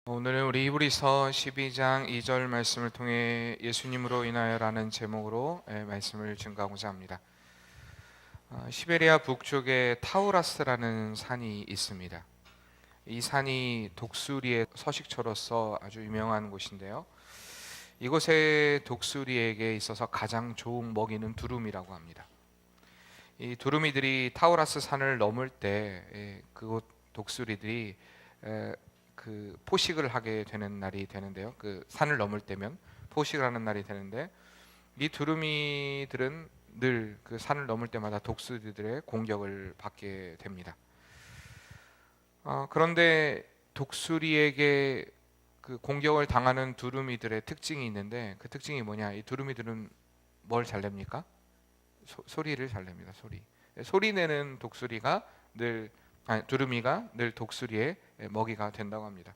오늘은 우리 히브리서 12장 2절 말씀을 통해 예수님으로 인하여라는 제목으로 말씀을 증거하고자 합니다. 시베리아 북쪽에 타우라스라는 산이 있습니다. 이 산이 독수리의 서식처로서 아주 유명한 곳인데요. 이곳의 독수리에게 있어서 가장 좋은 먹이는 두루미라고 합니다. 이 두루미들이 타우라스 산을 넘을 때 그곳 독수리들이 그 포식을 하게 되는 날이 되는데요. 그 산을 넘을 때면 포식을 하는 날이 되는데, 이 두루미들은 늘 그 산을 넘을 때마다 독수리들의 공격을 받게 됩니다. 그런데 독수리에게 그 공격을 당하는 두루미들의 특징이 있는데, 그 특징이 뭐냐? 이 두루미들은 뭘 잘 냅니까? 소리를 잘 냅니다. 소리 내는 두루미가 늘 독수리의 먹이가 된다고 합니다.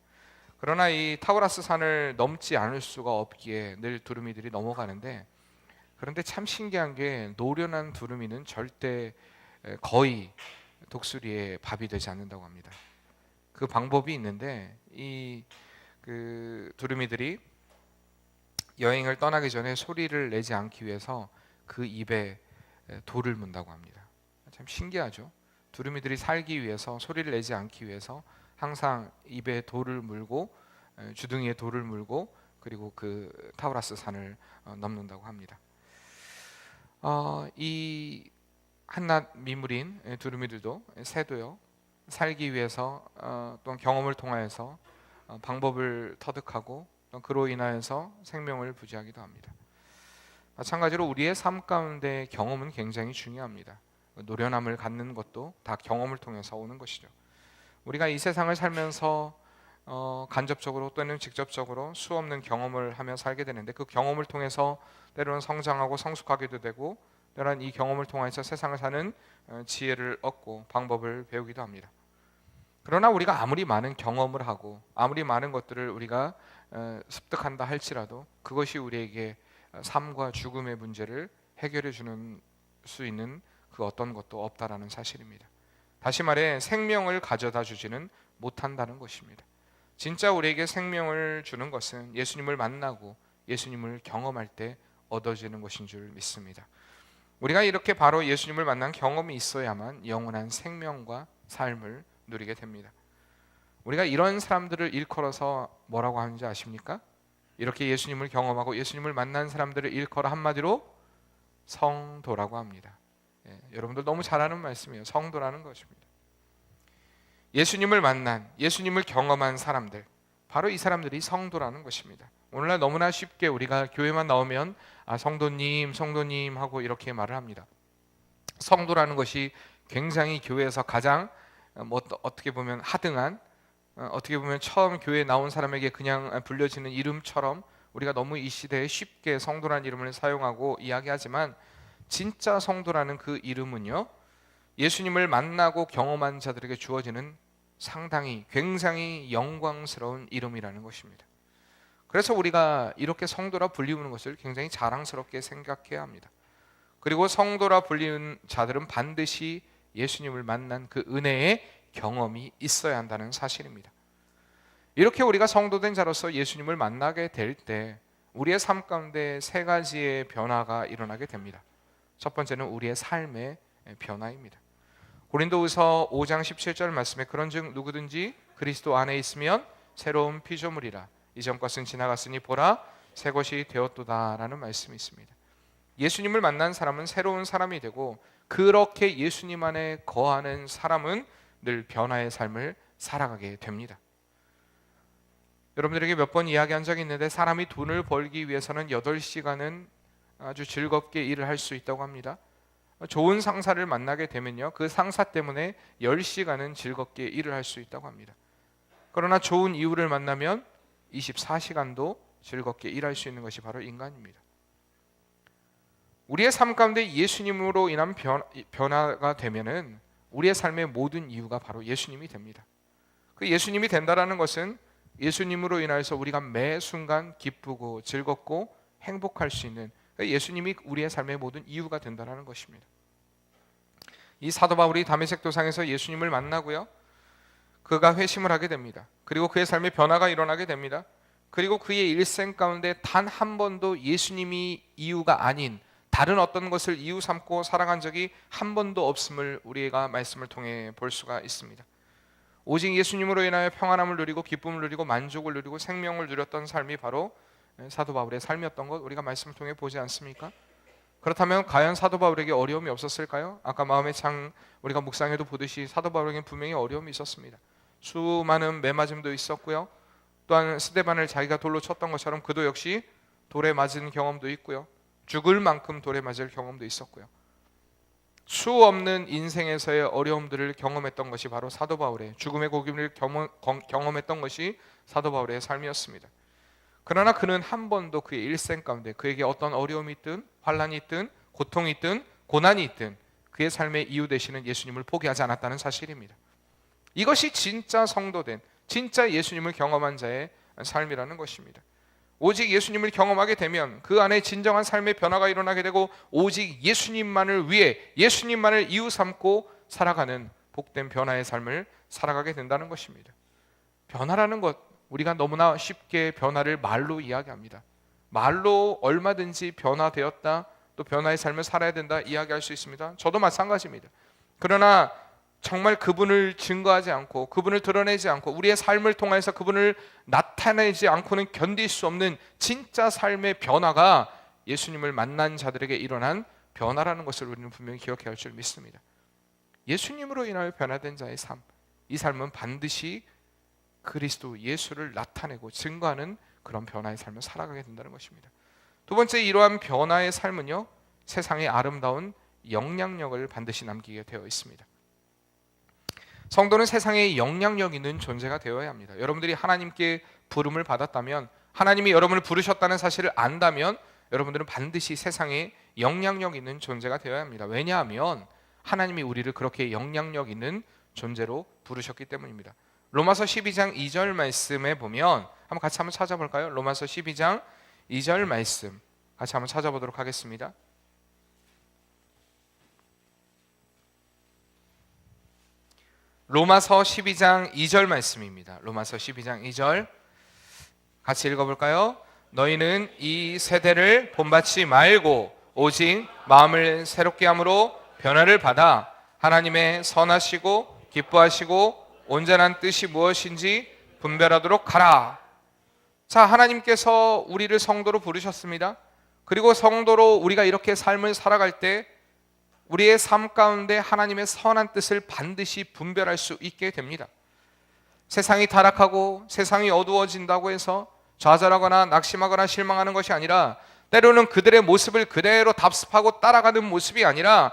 그러나 이 타우라스 산을 넘지 않을 수가 없기에 늘 두루미들이 넘어가는데, 그런데 참 신기한 게 노련한 두루미는 절대 거의 독수리의 밥이 되지 않는다고 합니다. 그 방법이 있는데, 그 두루미들이 여행을 떠나기 전에 소리를 내지 않기 위해서 그 입에 돌을 문다고 합니다. 참 신기하죠. 두루미들이 살기 위해서, 소리를 내지 않기 위해서 항상 입에 돌을 물고, 주둥이에 돌을 물고, 그리고 그 타우라스 산을 넘는다고 합니다. 이 한낱 미물인 두루미들도, 새도요, 살기 위해서 또는 경험을 통하여서 방법을 터득하고, 그로 인하여서 생명을 부지하기도 합니다. 마찬가지로 우리의 삶 가운데 경험은 굉장히 중요합니다. 노련함을 갖는 것도 다 경험을 통해서 오는 것이죠. 우리가 이 세상을 살면서 간접적으로 또는 직접적으로 수없는 경험을 하며 살게 되는데, 그 경험을 통해서 때로는 성장하고 성숙하기도 되고, 때로는 이 경험을 통해서 세상을 사는 지혜를 얻고 방법을 배우기도 합니다. 그러나 우리가 아무리 많은 경험을 하고 아무리 많은 것들을 우리가 습득한다 할지라도, 그것이 우리에게 삶과 죽음의 문제를 해결해 주는 수 있는 그 어떤 것도 없다라는 사실입니다. 다시 말해, 생명을 가져다 주지는 못한다는 것입니다. 진짜 우리에게 생명을 주는 것은 예수님을 만나고 예수님을 경험할 때 얻어지는 것인 줄 믿습니다. 우리가 이렇게 바로 예수님을 만난 경험이 있어야만 영원한 생명과 삶을 누리게 됩니다. 우리가 이런 사람들을 일컬어서 뭐라고 하는지 아십니까? 이렇게 예수님을 경험하고 예수님을 만난 사람들을 일컬어 한마디로 성도라고 합니다. 여러분들 너무 잘 아는 말씀이에요. 성도라는 것입니다. 예수님을 만난, 예수님을 경험한 사람들, 바로 이 사람들이 성도라는 것입니다. 오늘날 너무나 쉽게 우리가 교회만 나오면 성도님, 성도님 하고 이렇게 말을 합니다. 성도라는 것이 굉장히 교회에서 가장 어떻게 보면 하등한, 어떻게 보면 처음 교회에 나온 사람에게 그냥 불려지는 이름처럼 우리가 너무 이 시대에 쉽게 성도라는 이름을 사용하고 이야기하지만, 진짜 성도라는 그 이름은요, 예수님을 만나고 경험한 자들에게 주어지는 상당히 굉장히 영광스러운 이름이라는 것입니다. 그래서 우리가 이렇게 성도라 불리우는 것을 굉장히 자랑스럽게 생각해야 합니다. 그리고 성도라 불리는 자들은 반드시 예수님을 만난 그 은혜의 경험이 있어야 한다는 사실입니다. 이렇게 우리가 성도된 자로서 예수님을 만나게 될 때 우리의 삶 가운데 세 가지의 변화가 일어나게 됩니다. 첫 번째는 우리의 삶의 변화입니다. 고린도후서 5장 17절 말씀에 그런즉 누구든지 그리스도 안에 있으면 새로운 피조물이라 이전 것은 지나갔으니 보라 새 것이 되었도다라는 말씀이 있습니다. 예수님을 만난 사람은 새로운 사람이 되고, 그렇게 예수님 안에 거하는 사람은 늘 변화의 삶을 살아가게 됩니다. 여러분들에게 몇 번 이야기한 적이 있는데, 사람이 돈을 벌기 위해서는 8시간은 아주 즐겁게 일을 할 수 있다고 합니다. 좋은 상사를 만나게 되면요, 그 상사 때문에 10시간은 즐겁게 일을 할 수 있다고 합니다. 그러나 좋은 이웃을 만나면 24시간도 즐겁게 일할 수 있는 것이 바로 인간입니다. 우리의 삶 가운데 예수님으로 인한 변화가 되면은 우리의 삶의 모든 이유가 바로 예수님이 됩니다. 그 예수님이 된다라는 것은 예수님으로 인하여서 우리가 매 순간 기쁘고 즐겁고 행복할 수 있는, 예수님이 우리의 삶의 모든 이유가 된다는 것입니다. 이 사도 바울이 다메섹 도상에서 예수님을 만나고요, 그가 회심을 하게 됩니다. 그리고 그의 삶의 변화가 일어나게 됩니다. 그리고 그의 일생 가운데 단 한 번도 예수님이 이유가 아닌 다른 어떤 것을 이유 삼고 살아간 적이 한 번도 없음을 우리가 말씀을 통해 볼 수가 있습니다. 오직 예수님으로 인하여 평안함을 누리고 기쁨을 누리고 만족을 누리고 생명을 누렸던 삶이 바로 사도 바울의 삶이었던 것 우리가 말씀을 통해 보지 않습니까? 그렇다면 과연 사도 바울에게 어려움이 없었을까요? 아까 마음의 창 우리가 묵상해도 보듯이 사도 바울에게는 분명히 어려움이 있었습니다. 수많은 매맞음도 있었고요. 또한 스데반을 자기가 돌로 쳤던 것처럼 그도 역시 돌에 맞은 경험도 있고요. 죽을 만큼 돌에 맞을 경험도 있었고요. 수 없는 인생에서의 어려움들을 경험했던 것이 바로 사도 바울의 죽음의 고비를 경험했던 것이 사도 바울의 삶이었습니다. 그러나 그는 한 번도 그의 일생 가운데 그에게 어떤 어려움이 있든 환난이 있든 고통이 있든 고난이 있든 그의 삶의 이유 되시는 예수님을 포기하지 않았다는 사실입니다. 이것이 진짜 성도된 진짜 예수님을 경험한 자의 삶이라는 것입니다. 오직 예수님을 경험하게 되면 그 안에 진정한 삶의 변화가 일어나게 되고 오직 예수님만을 위해 예수님만을 이유 삼고 살아가는 복된 변화의 삶을 살아가게 된다는 것입니다. 변화라는 것 우리가 너무나 쉽게 변화를 말로 이야기합니다. 말로 얼마든지 변화되었다 또 변화의 삶을 살아야 된다 이야기할 수 있습니다. 저도 마찬가지입니다. 그러나 정말 그분을 증거하지 않고 그분을 드러내지 않고 우리의 삶을 통해서 그분을 나타내지 않고는 견딜 수 없는 진짜 삶의 변화가 예수님을 만난 자들에게 일어난 변화라는 것을 우리는 분명히 기억해야 할 줄 믿습니다. 예수님으로 인하여 변화된 자의 삶, 이 삶은 반드시 그리스도 예수를 나타내고 증거하는 그런 변화의 삶을 살아가게 된다는 것입니다. 두 번째 이러한 변화의 삶은요, 세상의 아름다운 영향력을 반드시 남기게 되어 있습니다. 성도는 세상에 영향력 있는 존재가 되어야 합니다. 여러분들이 하나님께 부름을 받았다면 하나님이 여러분을 부르셨다는 사실을 안다면 여러분들은 반드시 세상에 영향력 있는 존재가 되어야 합니다. 왜냐하면 하나님이 우리를 그렇게 영향력 있는 존재로 부르셨기 때문입니다. 로마서 12장 2절 말씀에 보면 같이 한번 찾아볼까요? 로마서 12장 2절 말씀 같이 한번 찾아보도록 하겠습니다. 로마서 12장 2절 말씀입니다. 로마서 12장 2절 같이 읽어볼까요? 너희는 이 세대를 본받지 말고 오직 마음을 새롭게 함으로 변화를 받아 하나님의 선하시고 기뻐하시고 온전한 뜻이 무엇인지 분별하도록 하라. 자, 하나님께서 우리를 성도로 부르셨습니다. 그리고 성도로 우리가 이렇게 삶을 살아갈 때 우리의 삶 가운데 하나님의 선한 뜻을 반드시 분별할 수 있게 됩니다. 세상이 타락하고 세상이 어두워진다고 해서 좌절하거나 낙심하거나 실망하는 것이 아니라 때로는 그들의 모습을 그대로 답습하고 따라가는 모습이 아니라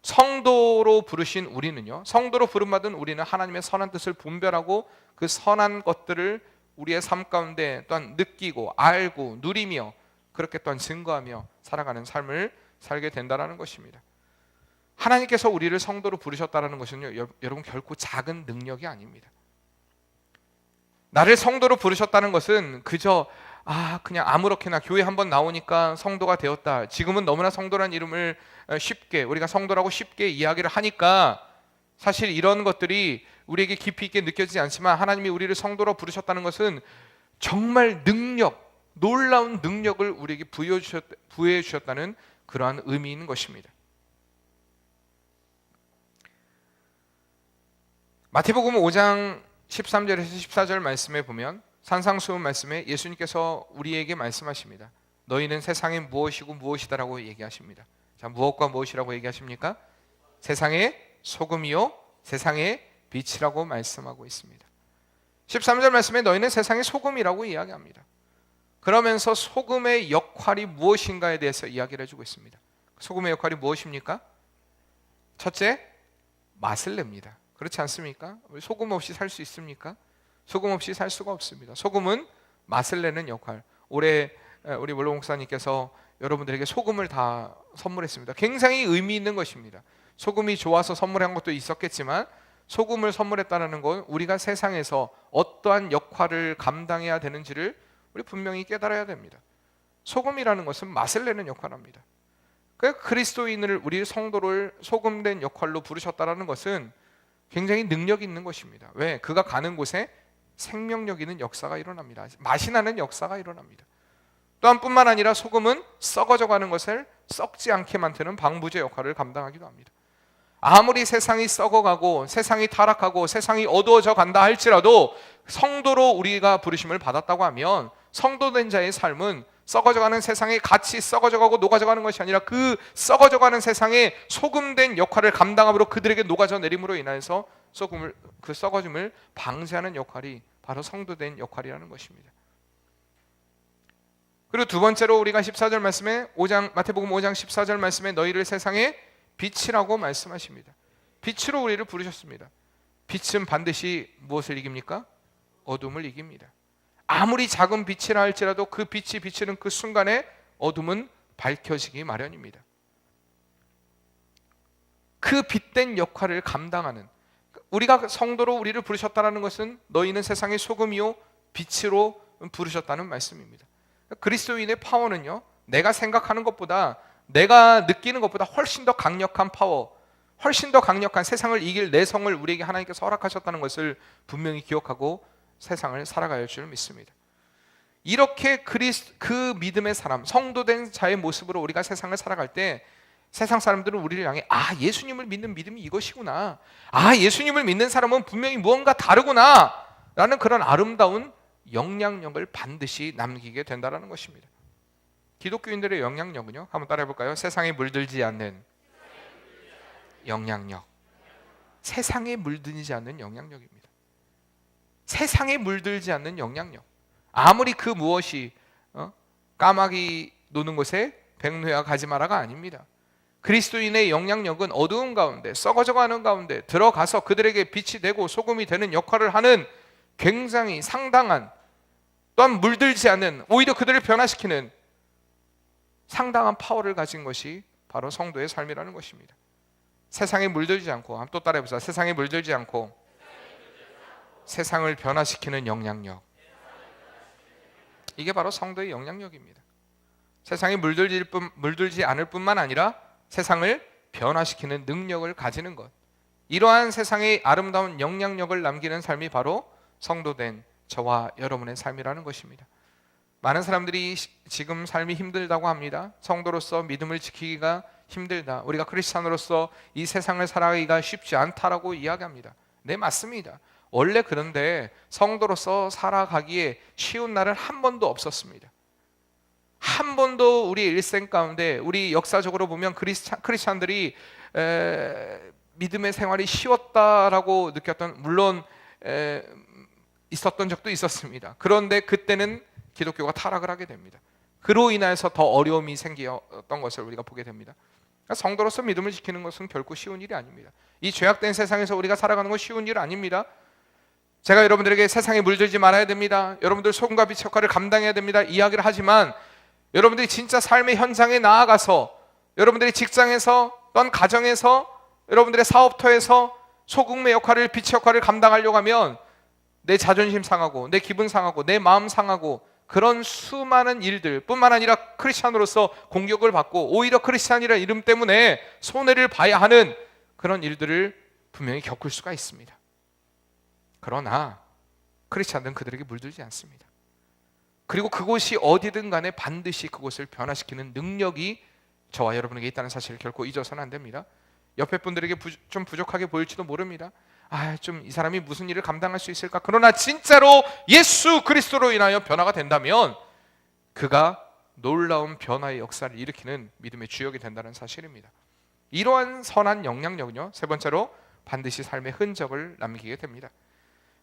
성도로 부르신 우리는요, 성도로 부름받은 우리는 하나님의 선한 뜻을 분별하고 그 선한 것들을 우리의 삶 가운데 또한 느끼고 알고 누리며 그렇게 또한 증거하며 살아가는 삶을 살게 된다는 것입니다. 하나님께서 우리를 성도로 부르셨다는 것은요, 여러분 결코 작은 능력이 아닙니다. 나를 성도로 부르셨다는 것은 그저 그냥 아무렇게나 교회 한번 나오니까 성도가 되었다. 지금은 너무나 성도란 이름을 쉽게 우리가 성도라고 쉽게 이야기를 하니까 사실 이런 것들이 우리에게 깊이 있게 느껴지지 않지만 하나님이 우리를 성도로 부르셨다는 것은 정말 능력, 놀라운 능력을 우리에게 부여해 주셨다는 그러한 의미인 것입니다. 마태복음 5장 13절에서 14절 말씀에 보면 산상수훈 말씀에 예수님께서 우리에게 말씀하십니다. 너희는 세상의 무엇이고 무엇이다라고 얘기하십니다. 자, 무엇과 무엇이라고 얘기하십니까? 세상의 소금이요 세상의 빛이라고 말씀하고 있습니다. 13절 말씀에 너희는 세상의 소금이라고 이야기합니다. 그러면서 소금의 역할이 무엇인가에 대해서 이야기를 해주고 있습니다. 소금의 역할이 무엇입니까? 첫째, 맛을 냅니다. 그렇지 않습니까? 소금 없이 살 수 있습니까? 소금 없이 살 수가 없습니다. 소금은 맛을 내는 역할. 올해 우리 원로 목사님께서 여러분들에게 소금을 다 선물했습니다. 굉장히 의미 있는 것입니다. 소금이 좋아서 선물한 것도 있었겠지만 소금을 선물했다는 건 우리가 세상에서 어떠한 역할을 감당해야 되는지를 우리 분명히 깨달아야 됩니다. 소금이라는 것은 맛을 내는 역할을 합니다. 그러니까 그리스도인을 우리 성도를 소금된 역할로 부르셨다는 것은 굉장히 능력이 있는 것입니다. 왜? 그가 가는 곳에 생명력 있는 역사가 일어납니다. 맛이 나는 역사가 일어납니다. 또한 뿐만 아니라 소금은 썩어져 가는 것을 썩지 않게 만드는 방부제 역할을 감당하기도 합니다. 아무리 세상이 썩어가고 세상이 타락하고 세상이 어두워져 간다 할지라도 성도로 우리가 부르심을 받았다고 하면 성도된 자의 삶은 썩어져가는 세상에 같이 썩어져가고 녹아져가는 것이 아니라 그 썩어져가는 세상에 소금된 역할을 감당함으로 그들에게 녹아져 내림으로 인하여서 그 썩어짐을 방지하는 역할이 바로 성도된 역할이라는 것입니다. 그리고 두 번째로 우리가 14절 말씀에 마태복음 5장 14절 말씀에 너희를 세상의 빛이라고 말씀하십니다. 빛으로 우리를 부르셨습니다. 빛은 반드시 무엇을 이깁니까? 어둠을 이깁니다. 아무리 작은 빛이라 할지라도 그 빛이 비치는 그 순간에 어둠은 밝혀지기 마련입니다. 그 빛된 역할을 감당하는, 우리가 성도로 우리를 부르셨다는 것은 너희는 세상의 소금이요 빛으로 부르셨다는 말씀입니다. 그리스도인의 파워는요, 내가 생각하는 것보다, 내가 느끼는 것보다 훨씬 더 강력한 파워, 훨씬 더 강력한 세상을 이길 내성을 우리에게 하나님께서 허락하셨다는 것을 분명히 기억하고 세상을 살아가야 할 줄 믿습니다. 이렇게 그 믿음의 사람, 성도된 자의 모습으로 우리가 세상을 살아갈 때 세상 사람들은 우리를 향해 예수님을 믿는 믿음이 이것이구나, 예수님을 믿는 사람은 분명히 무언가 다르구나 라는 그런 아름다운 영향력을 반드시 남기게 된다는 것입니다. 기독교인들의 영향력은요, 한번 따라해 볼까요? 세상에 물들지 않는 영향력. 세상에 물들지 않는 영향력입니다. 세상에 물들지 않는 영향력. 아무리 그 무엇이 까마귀 노는 곳에 백로야 가지 마라가 아닙니다. 그리스도인의 영향력은 어두운 가운데, 썩어져가는 가운데 들어가서 그들에게 빛이 되고 소금이 되는 역할을 하는 굉장히 상당한, 또한 물들지 않는, 오히려 그들을 변화시키는 상당한 파워를 가진 것이 바로 성도의 삶이라는 것입니다. 세상에 물들지 않고, 한번 또 따라해보자. 세상에 물들지 않고 세상을 변화시키는 영향력. 이게 바로 성도의 영향력입니다. 세상에 물들지 않을 뿐만 아니라 세상을 변화시키는 능력을 가지는 것, 이러한 세상의 아름다운 영향력을 남기는 삶이 바로 성도된 저와 여러분의 삶이라는 것입니다. 많은 사람들이 지금 삶이 힘들다고 합니다. 성도로서 믿음을 지키기가 힘들다, 우리가 크리스찬으로서 이 세상을 살아가기가 쉽지 않다라고 이야기합니다. 네, 맞습니다. 원래 그런데 성도로서 살아가기에 쉬운 날은 한 번도 없었습니다. 한 번도 우리 일생 가운데, 우리 역사적으로 보면 크리스찬들이 믿음의 생활이 쉬웠다라고 느꼈던, 물론 있었던 적도 있었습니다. 그런데 그때는 기독교가 타락을 하게 됩니다. 그로 인해서 더 어려움이 생겼던 것을 우리가 보게 됩니다. 성도로서 믿음을 지키는 것은 결코 쉬운 일이 아닙니다. 이 죄악된 세상에서 우리가 살아가는 건 쉬운 일 아닙니다. 제가 여러분들에게 세상에 물들지 말아야 됩니다, 여러분들 소금과 빛 역할을 감당해야 됩니다 이야기를 하지만, 여러분들이 진짜 삶의 현장에 나아가서, 여러분들이 직장에서 또는 가정에서, 여러분들의 사업터에서 소금의 역할을, 빛의 역할을 감당하려고 하면 내 자존심 상하고 내 기분 상하고 내 마음 상하고, 그런 수많은 일들 뿐만 아니라 크리스찬으로서 공격을 받고 오히려 크리스찬이라는 이름 때문에 손해를 봐야 하는 그런 일들을 분명히 겪을 수가 있습니다. 그러나 크리스찬들은 그들에게 물들지 않습니다. 그리고 그곳이 어디든 간에 반드시 그곳을 변화시키는 능력이 저와 여러분에게 있다는 사실을 결코 잊어서는 안 됩니다. 옆에 분들에게 좀 부족하게 보일지도 모릅니다. 좀 이 사람이 무슨 일을 감당할 수 있을까? 그러나 진짜로 예수 그리스도로 인하여 변화가 된다면 그가 놀라운 변화의 역사를 일으키는 믿음의 주역이 된다는 사실입니다. 이러한 선한 영향력은요, 세 번째로 반드시 삶의 흔적을 남기게 됩니다.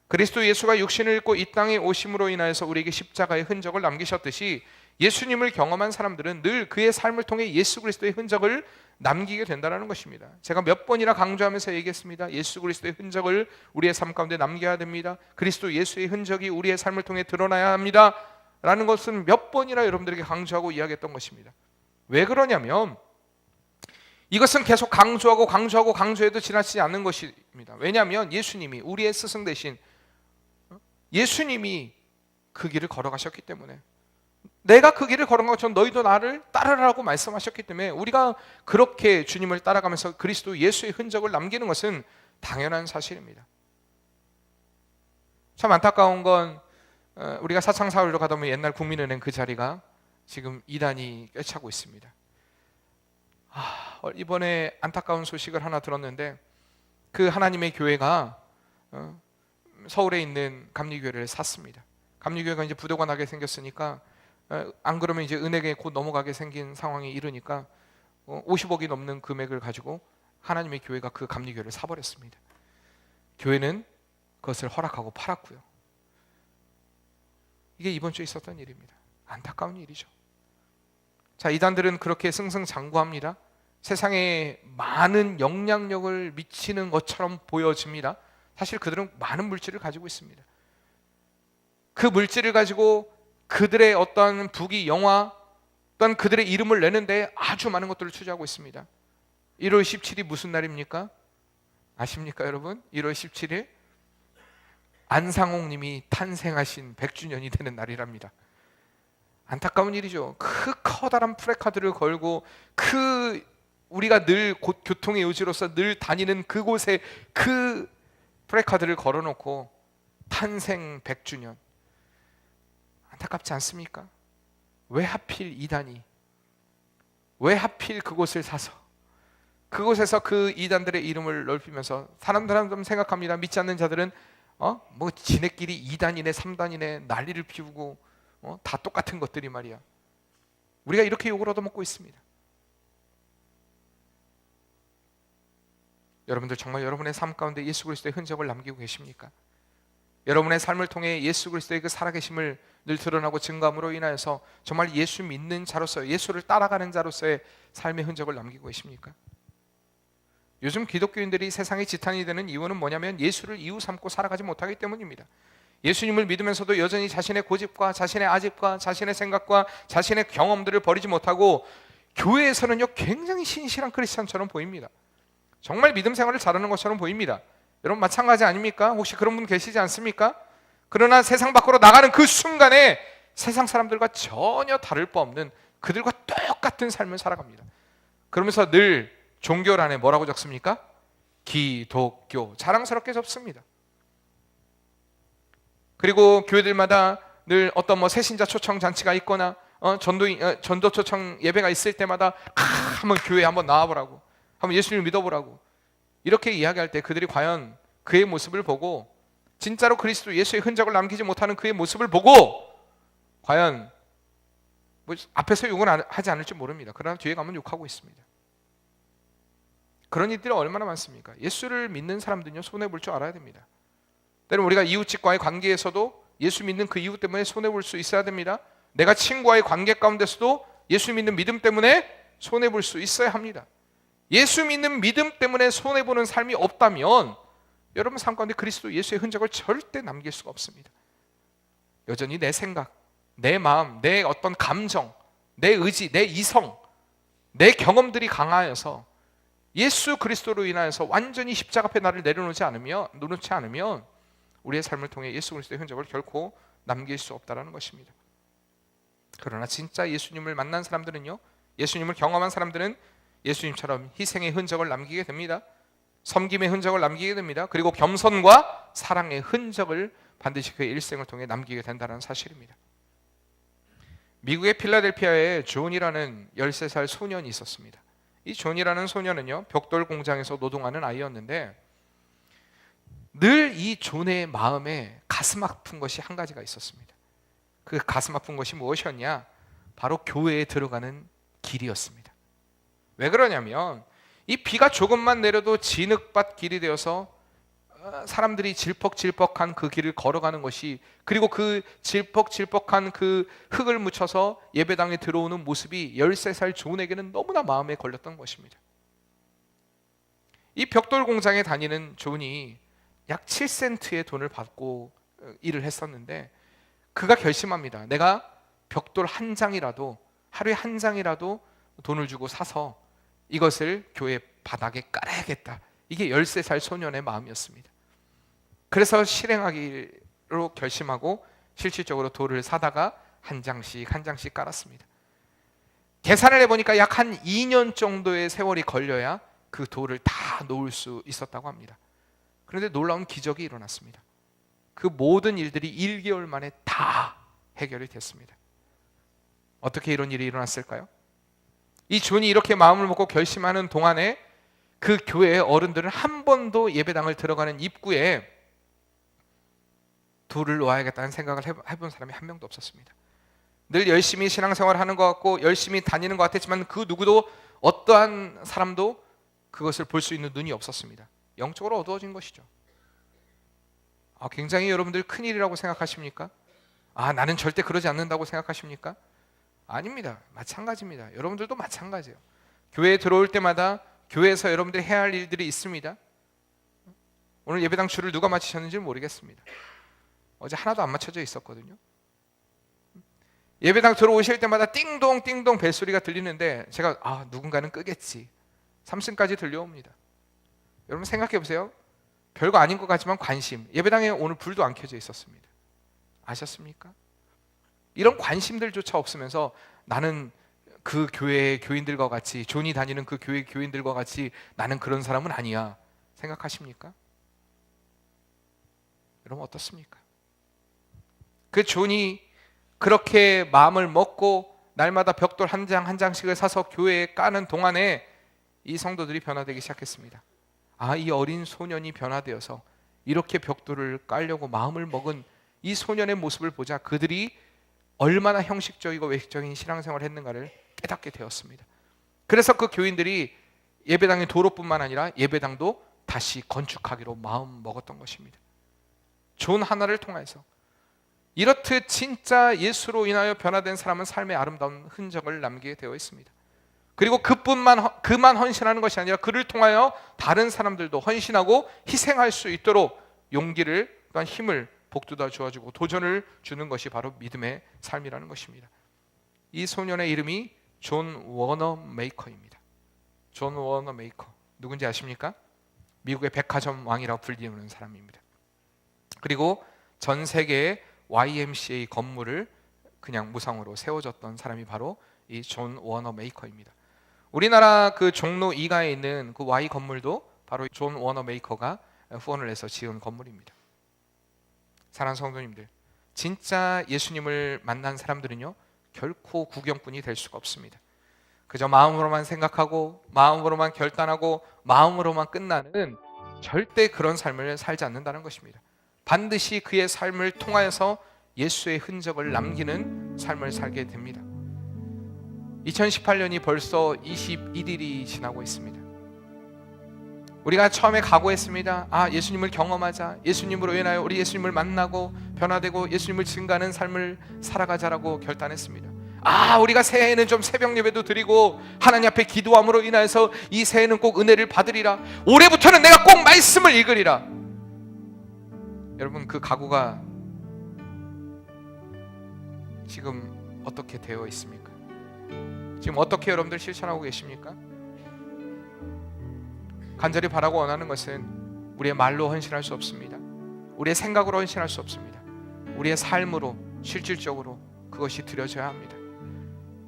그리스도 예수가 육신을 입고 이 땅에 오심으로 인하여서 우리에게 십자가의 흔적을 남기셨듯이 예수님을 경험한 사람들은 늘 그의 삶을 통해 예수 그리스도의 흔적을 남기게 된다는 것입니다. 제가 몇 번이나 강조하면서 얘기했습니다. 예수 그리스도의 흔적을 우리의 삶 가운데 남겨야 됩니다. 그리스도 예수의 흔적이 우리의 삶을 통해 드러나야 합니다 라는 것은 몇 번이나 여러분들에게 강조하고 이야기했던 것입니다. 왜 그러냐면 이것은 계속 강조해도 지나치지 않는 것입니다. 왜냐하면 예수님이, 우리의 스승 되신 예수님이 그 길을 걸어가셨기 때문에, 내가 그 길을 걸어간 것처럼 너희도 나를 따르라고 말씀하셨기 때문에, 우리가 그렇게 주님을 따라가면서 그리스도 예수의 흔적을 남기는 것은 당연한 사실입니다. 참 안타까운 건 우리가 사창사월로 가다 보면 옛날 국민은행 그 자리가 지금 이단이 꿰차고 있습니다. 이번에 안타까운 소식을 하나 들었는데 그 하나님의 교회가 서울에 있는 감리교회를 샀습니다. 감리교회가 이제 부도가 나게 생겼으니까 안 그러면 이제 은행에 곧 넘어가게 생긴 상황이 이르니까 50억이 넘는 금액을 가지고 하나님의 교회가 그 감리교회를 사버렸습니다. 교회는 그것을 허락하고 팔았고요. 이게 이번 주에 있었던 일입니다. 안타까운 일이죠. 자, 이단들은 그렇게 승승장구합니다. 세상에 많은 영향력을 미치는 것처럼 보여집니다. 사실 그들은 많은 물질을 가지고 있습니다. 그 물질을 가지고 그들의 어떤 부귀 영화, 어떤 그들의 이름을 내는데 아주 많은 것들을 투자하고 있습니다. 1월 17일이 무슨 날입니까? 아십니까 여러분? 1월 17일 안상홍 님이 탄생하신 100주년이 되는 날이랍니다. 안타까운 일이죠. 그 커다란 프레카드를 걸고 우리가 늘 교통의 요지로서 늘 다니는 그곳에 그 프레카드를 걸어놓고 탄생 100주년. 안타깝지 않습니까? 왜 하필 이단이, 왜 하필 그곳을 사서 그곳에서 그 이단들의 이름을 넓히면서 사람들은 좀 생각합니다. 믿지 않는 자들은 뭐 지네끼리 2단이네 3단이네 난리를 피우고 다 똑같은 것들이 말이야. 우리가 이렇게 욕을 얻어먹고 있습니다. 여러분들 정말 여러분의 삶 가운데 예수 그리스도의 흔적을 남기고 계십니까? 여러분의 삶을 통해 예수 그리스도의 그 살아계심을 늘 드러나고 증거함으로 인하여서 정말 예수 믿는 자로서, 예수를 따라가는 자로서의 삶의 흔적을 남기고 계십니까? 요즘 기독교인들이 세상의 지탄이 되는 이유는 뭐냐면 예수를 이유 삼고 살아가지 못하기 때문입니다. 예수님을 믿으면서도 여전히 자신의 고집과 자신의 아집과 자신의 생각과 자신의 경험들을 버리지 못하고 교회에서는요 굉장히 신실한 크리스찬처럼 보입니다. 정말 믿음 생활을 잘하는 것처럼 보입니다. 여러분 마찬가지 아닙니까? 혹시 그런 분 계시지 않습니까? 그러나 세상 밖으로 나가는 그 순간에 세상 사람들과 전혀 다를 바 없는 그들과 똑같은 삶을 살아갑니다. 그러면서 늘 종교란에 뭐라고 적습니까? 기독교. 자랑스럽게 적습니다. 그리고 교회들마다 늘 어떤 뭐 새신자 초청 잔치가 있거나 전도 초청 예배가 있을 때마다 한번 교회에 한번 나와보라고, 한번 예수님을 믿어보라고 이렇게 이야기할 때 그들이 과연 그의 모습을 보고 진짜로 그리스도 예수의 흔적을 남기지 못하는 그의 모습을 보고 과연 뭐 앞에서 욕은 하지 않을지 모릅니다. 그러나 뒤에 가면 욕하고 있습니다. 그런 일들이 얼마나 많습니까? 예수를 믿는 사람들은요 손해볼 줄 알아야 됩니다. 때로는 우리가 이웃집과의 관계에서도 예수 믿는 그 이웃 때문에 손해볼 수 있어야 됩니다. 내가 친구와의 관계 가운데서도 예수 믿는 믿음 때문에 손해볼 수 있어야 합니다. 예수 믿는 믿음 때문에 손해보는 삶이 없다면 여러분 삶 가운데 그리스도 예수의 흔적을 절대 남길 수가 없습니다. 여전히 내 생각, 내 마음, 내 어떤 감정, 내 의지, 내 이성, 내 경험들이 강하여서 예수 그리스도로 인하여서 완전히 십자가 앞에 나를 내려놓지 않으면 우리의 삶을 통해 예수 그리스도의 흔적을 결코 남길 수 없다는 것입니다. 그러나 진짜 예수님을 만난 사람들은요, 예수님을 경험한 사람들은 예수님처럼 희생의 흔적을 남기게 됩니다. 섬김의 흔적을 남기게 됩니다. 그리고 겸손과 사랑의 흔적을 반드시 그의 일생을 통해 남기게 된다는 사실입니다. 미국의 필라델피아에 존이라는 13살 소년이 있었습니다. 이 존이라는 소년은요 벽돌 공장에서 노동하는 아이였는데 늘 이 존의 마음에 가슴 아픈 것이 한 가지가 있었습니다. 그 가슴 아픈 것이 무엇이었냐? 바로 교회에 들어가는 길이었습니다. 왜 그러냐면 이 비가 조금만 내려도 진흙밭 길이 되어서 사람들이 질퍽질퍽한 그 길을 걸어가는 것이, 그리고 그 질퍽질퍽한 그 흙을 묻혀서 예배당에 들어오는 모습이 13살 존에게는 너무나 마음에 걸렸던 것입니다. 이 벽돌 공장에 다니는 존이 약 7센트의 돈을 받고 일을 했었는데 그가 결심합니다. 내가 벽돌 한 장이라도, 하루에 한 장이라도 돈을 주고 사서 이것을 교회 바닥에 깔아야겠다. 이게 13살 소년의 마음이었습니다. 그래서 실행하기로 결심하고 실질적으로 돌을 사다가 한 장씩 깔았습니다. 계산을 해보니까 약 한 2년 정도의 세월이 걸려야 그 돌을 다 놓을 수 있었다고 합니다. 그런데 놀라운 기적이 일어났습니다. 그 모든 일들이 1개월 만에 다 해결이 됐습니다. 어떻게 이런 일이 일어났을까요? 이 존이 이렇게 마음을 먹고 결심하는 동안에 그 교회의 어른들은 한 번도 예배당을 들어가는 입구에 돌을 놓아야겠다는 생각을 해본 사람이 한 명도 없었습니다. 늘 열심히 신앙생활을 하는 것 같고 열심히 다니는 것 같았지만 그 누구도, 어떠한 사람도 그것을 볼 수 있는 눈이 없었습니다. 영적으로 어두워진 것이죠. 굉장히 여러분들 큰일이라고 생각하십니까? 나는 절대 그러지 않는다고 생각하십니까? 아닙니다. 마찬가지입니다. 여러분들도 마찬가지예요. 교회에 들어올 때마다 교회에서 여러분들이 해야 할 일들이 있습니다. 오늘 예배당 줄을 누가 맞추셨는지는 모르겠습니다. 어제 하나도 안 맞춰져 있었거든요. 예배당 들어오실 때마다 띵동 띵동 벨소리가 들리는데 제가 누군가는 끄겠지, 3층까지 들려옵니다. 여러분 생각해 보세요. 별거 아닌 것 같지만 관심, 예배당에 오늘 불도 안 켜져 있었습니다. 아셨습니까? 이런 관심들조차 없으면서 나는 그 교회의 교인들과 같이, 존이 다니는 그 교회 교인들과 같이 나는 그런 사람은 아니야 생각하십니까? 여러분 어떻습니까? 그 존이 그렇게 마음을 먹고 날마다 벽돌 한 장 한 장씩을 사서 교회에 까는 동안에 이 성도들이 변화되기 시작했습니다. 이 어린 소년이 변화되어서 이렇게 벽돌을 깔려고 마음을 먹은 이 소년의 모습을 보자 그들이 얼마나 형식적이고 외식적인 신앙생활을 했는가를 깨닫게 되었습니다. 그래서 그 교인들이 예배당의 도로뿐만 아니라 예배당도 다시 건축하기로 마음 먹었던 것입니다. 존 하나를 통해서. 이렇듯 진짜 예수로 인하여 변화된 사람은 삶의 아름다운 흔적을 남기게 되어 있습니다. 그리고 그만 헌신하는 것이 아니라 그를 통하여 다른 사람들도 헌신하고 희생할 수 있도록 용기를, 또한 힘을 복돋아 주어주고 도전을 주는 것이 바로 믿음의 삶이라는 것입니다. 이 소년의 이름이 존 워너 메이커입니다. 존 워너 메이커, 누군지 아십니까? 미국의 백화점 왕이라고 불리는 사람입니다. 그리고 전 세계의 YMCA 건물을 그냥 무상으로 세워줬던 사람이 바로 이 존 워너 메이커입니다. 우리나라 그 종로 2가에 있는 그 Y 건물도 바로 존 워너 메이커가 후원을 해서 지은 건물입니다. 사랑하는 성도님들, 진짜 예수님을 만난 사람들은요 결코 구경꾼이 될 수가 없습니다. 그저 마음으로만 생각하고 마음으로만 결단하고 마음으로만 끝나는 절대 그런 삶을 살지 않는다는 것입니다. 반드시 그의 삶을 통하여서 예수의 흔적을 남기는 삶을 살게 됩니다. 2018년이 벌써 21일이 지나고 있습니다. 우리가 처음에 각오했습니다. 예수님을 경험하자, 예수님으로 인하여 우리 예수님을 만나고 변화되고 예수님을 증거하는 삶을 살아가자라고 결단했습니다. 우리가 새해에는 좀 새벽 예배도 드리고 하나님 앞에 기도함으로 인하여서 이 새해는 꼭 은혜를 받으리라, 올해부터는 내가 꼭 말씀을 읽으리라. 여러분 그 각오가 지금 어떻게 되어 있습니까? 지금 어떻게 여러분들 실천하고 계십니까? 간절히 바라고 원하는 것은 우리의 말로 헌신할 수 없습니다. 우리의 생각으로 헌신할 수 없습니다. 우리의 삶으로 실질적으로 그것이 드려져야 합니다.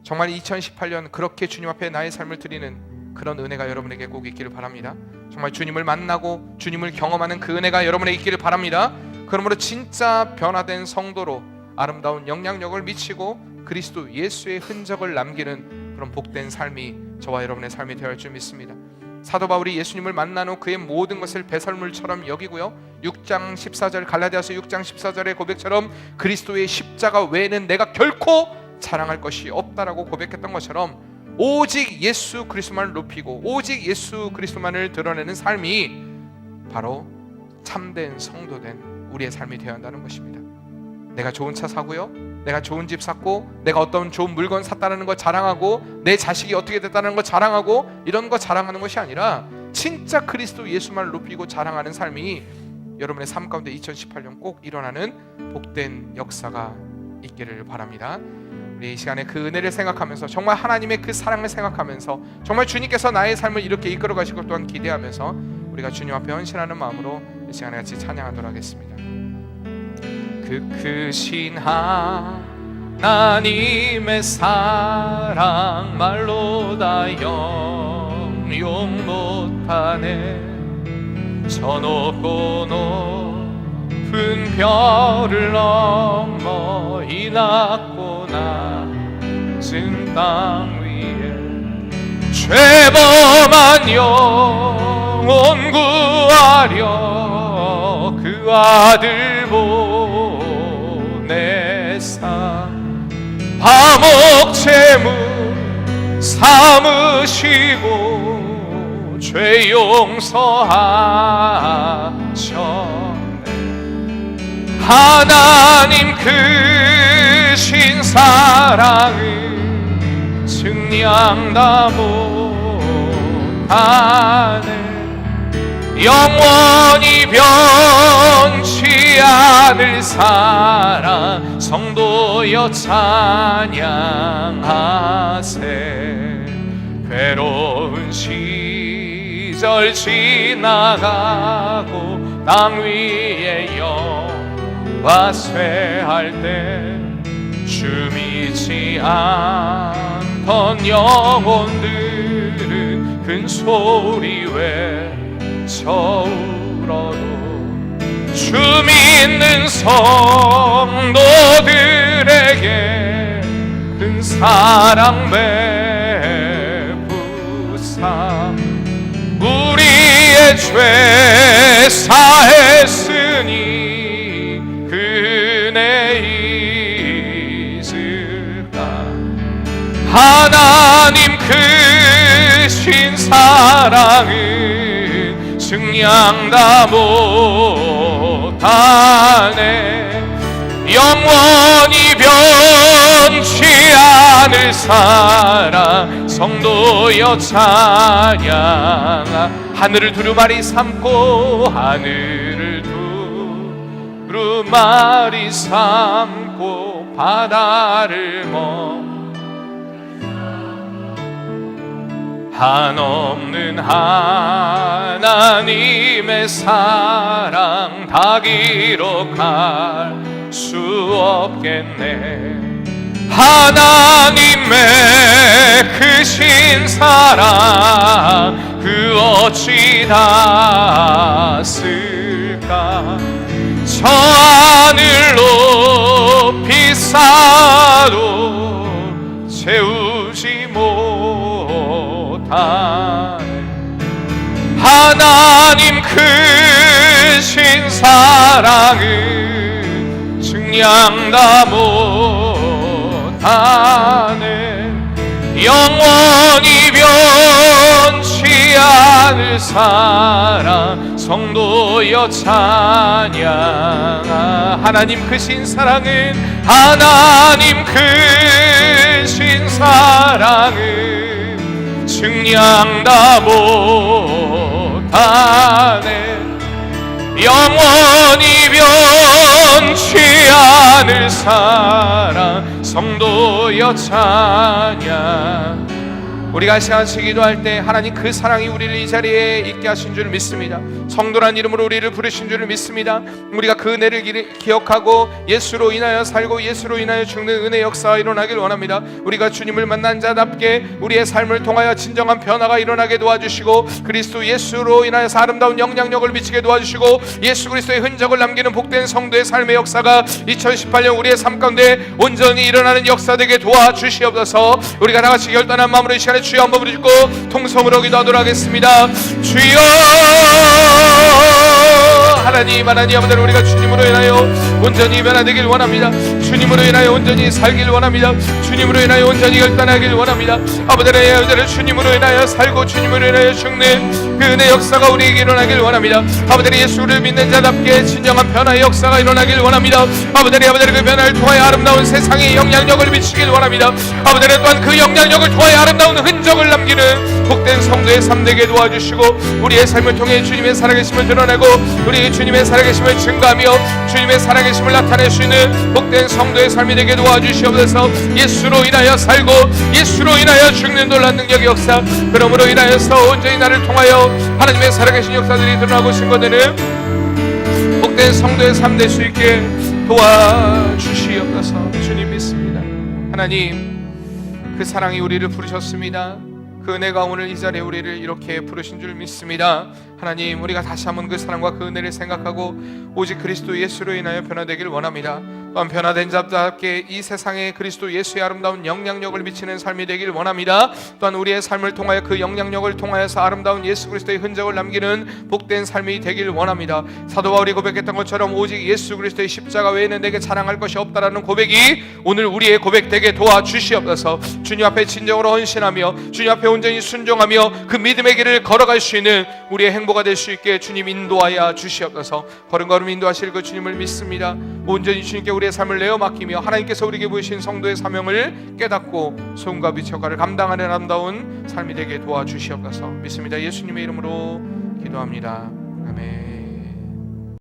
정말 2018년 그렇게 주님 앞에 나의 삶을 드리는 그런 은혜가 여러분에게 꼭 있기를 바랍니다. 정말 주님을 만나고 주님을 경험하는 그 은혜가 여러분에게 있기를 바랍니다. 그러므로 진짜 변화된 성도로 아름다운 영향력을 미치고 그리스도 예수의 흔적을 남기는 그런 복된 삶이 저와 여러분의 삶이 되어야 할 줄 믿습니다. 사도 바울이 예수님을 만난 후 그의 모든 것을 배설물처럼 여기고요, 6장 14절 갈라디아서 6장 14절의 고백처럼 그리스도의 십자가 외에는 내가 결코 자랑할 것이 없다라고 고백했던 것처럼 오직 예수 그리스도만을 높이고 오직 예수 그리스도만을 드러내는 삶이 바로 참된 성도된 우리의 삶이 되어야 한다는 것입니다. 내가 좋은 차 사고요, 내가 좋은 집 샀고 내가 어떤 좋은 물건 샀다는 거 자랑하고 내 자식이 어떻게 됐다는 거 자랑하고 이런 거 자랑하는 것이 아니라 진짜 그리스도 예수만을 높이고 자랑하는 삶이 여러분의 삶 가운데 2018년 꼭 일어나는 복된 역사가 있기를 바랍니다. 우리 이 시간에 그 은혜를 생각하면서 정말 하나님의 그 사랑을 생각하면서 정말 주님께서 나의 삶을 이렇게 이끌어 가시고 또한 기대하면서 우리가 주님 앞에 헌신하는 마음으로 이 시간에 같이 찬양하도록 하겠습니다. 그 크신 하나님의 사랑 말로 다 영용 못하네. 저 높고 높은 별을 넘어 이 낮고 낮은 땅 위에 죄범한 영혼 구하려 그 아들 보내사 화목제물 삼으시고 죄 용서하셨네. 하나님 크신 사랑을 증량다 못하네. 영원히 변치 않을 사랑 성도여 찬양하세. 괴로운 시절 지나가고 땅 위에 영화 쇠할 때 주 믿지 않던 영혼들은 큰 소리 외쳐 울어도 주 믿는 성도들에게 큰 사랑 베푸사 우리의 죄 사했으니 그네 잊을까. 하나님 크신 사랑을 증량다 못하네. 영원히 변치 않을 사랑 성도여 찬양하. 하늘을 두루마리 삼고 하늘을 두루마리 삼고 바다를 한없는 하나님의 사랑 다 기록할 수 없겠네. 하나님의 크신 사랑 그 어찌 다 쓸까. 저 하늘 높이 쌓아도 채우지 못하네. 하나님 크신 사랑을 증량다 못하네. 영원히 변치 않을 사랑 성도여 찬양하. 하나님 크신 사랑은 하나님 크신 사랑을 증량다 못하네. 영원히 변치 않을 사랑 성도여 찬양. 우리가 시간씩 기도할 때 하나님 그 사랑이 우리를 이 자리에 있게 하신 줄 믿습니다. 성도란 이름으로 우리를 부르신 줄 믿습니다. 우리가 그 은혜를 기억하고 예수로 인하여 살고 예수로 인하여 죽는 은혜 역사가 일어나길 원합니다. 우리가 주님을 만난 자답게 우리의 삶을 통하여 진정한 변화가 일어나게 도와주시고 그리스도 예수로 인하여서 아름다운 영향력을 미치게 도와주시고 예수 그리스도의 흔적을 남기는 복된 성도의 삶의 역사가 2018년 우리의 삶 가운데 온전히 일어나는 역사 되게 도와주시옵소서. 우리가 다같이 결단한 마음으로 이 시간에 주여 한번 부르짖고 통성으로 기도하도록 하겠습니다. 주여 하나님 아버지, 우리가 주님으로 인하여 온전히 변화되길 원합니다. 주님으로 인하여 온전히 살길 원합니다. 주님으로 인하여 온전히 결단하길 원합니다. 아버지를 주님으로 인하여 살고 주님으로 인하여 죽는 그 은혜 역사가 우리에게 일어나길 원합니다. 아버지 예수를 믿는 자답게 진정한 변화의 역사가 일어나길 원합니다. 아버지 그 변화를 통하여 아름다운 세상에 영향력을 미치길 원합니다. 아버지 또한 그 영향력을 통하여 아름다운 흔적을 남기는 복된 성도의 삶 되게 도와주시고 우리의 삶을 통해 주님의 살아계심을 드러내고 우리 주님의 살아계심을 증거하며 주님의 살아계심을 나타낼 수 있는 복된 성도의 삶이 되게 도와주시옵소서. 예수로 인하여 살고 예수로 인하여 죽는 놀라운 능력의 역사, 그러므로 인하여서 온전히 나를 통하여 하나님의 살아계신 역사들이 드러나고 증거되는 복된 성도의 삶 될 수 있게 도와주시옵소서. 주님 믿습니다. 하나님 그 사랑이 우리를 부르셨습니다. 그 은혜가 오늘 이 자리에 우리를 이렇게 부르신 줄 믿습니다. 하나님, 우리가 다시 한번 그 사랑과 그 은혜를 생각하고 오직 그리스도 예수로 인하여 변화되길 원합니다. 또한 변화된 자답게 이 세상에 그리스도 예수의 아름다운 영향력을 미치는 삶이 되길 원합니다. 또한 우리의 삶을 통하여 그 영향력을 통하여서 아름다운 예수 그리스도의 흔적을 남기는 복된 삶이 되길 원합니다. 사도 바울이 고백했던 것처럼 오직 예수 그리스도의 십자가 외에는 내게 자랑할 것이 없다라는 고백이 오늘 우리의 고백되게 도와주시옵소서. 주님 앞에 진정으로 헌신하며 주님 앞에 온전히 순종하며 그 믿음의 길을 걸어갈 수 있는 우리의 행보가 될 수 있게 주님 인도하여 주시옵소서. 걸음걸음 인도하실 그 주님을 믿습니다. 온전히 주님께 우리의 삶을 내어 맡기며 하나님께서 우리에게 부으신 성도의 사명을 깨닫고 소음과 빛 역할을 감당하는 아름다운 삶이 되게 도와주시옵소서. 믿습니다. 예수님의 이름으로 기도합니다. 아멘.